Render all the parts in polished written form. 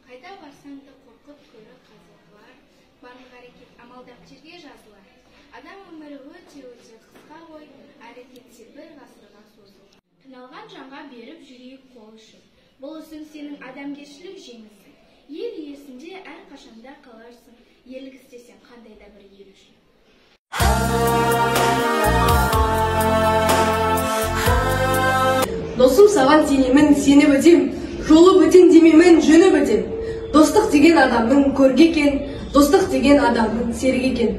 Қайда барсаң да қорқып көрі қазылар, барлық әрекет амалдап жерге жазылар. Адам өмірі өте қысқа ғой, әрекетсе бір ғасырға созылар. Қиналған жанға беріп жүрейік қол ұшын. Бұл ісің сенің адамгершілік жеңісің. Ел иесінде әрқашанда қаларсың, ерлік істесең қандай да бір ел үшін. Досым саған сенемін, сеніп өтем, жолы бөтен демемен, жөні бөтен. Достық деген адамның көрге екен, достық деген адамның серге екен.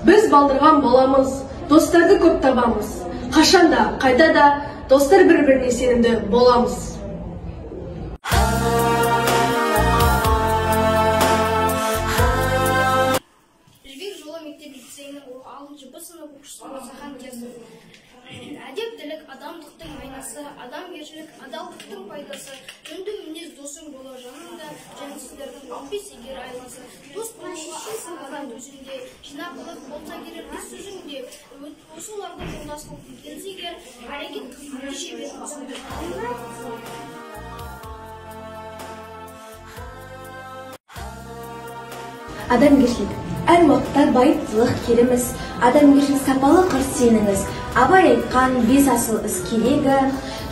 Біз балдырған боламыз, достарды көп табамыз. Қашанда, қайда да достар бір-біріне сенімді боламыз. Жібек жолы мектеп-лицейінің 6-шы сынып оқушысы Мырзахан Кесов. Әдептілік адамдықтың айнасы, адамгершілік адалдықтың пайдасы. Жөнді мінез досың болар жанында, жөнсіздердің 15 егер айласы. Дос болуға асыл адам өзіңде, жинақылық болса керек іс сөзіңде. Осылардың жолдасылық келсе егер, әрекет кеше бер осыңды. Адамгершілік әр уақытта байыптылық келіміз, адамгершілік сапалы қыр сеніңіз. Абай айтқан бес асыл іс керегі,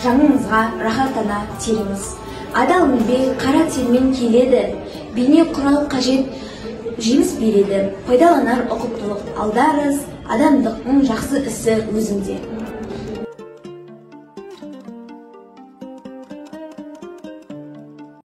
жаныңызға рахаттана теріңіз. Адал еңбек қара термен келеді, бейне құрал қажет жеміс береді. Пайдаланар ұқыптылық алдарыз, адамдықтың жақсы ісі өзіңде.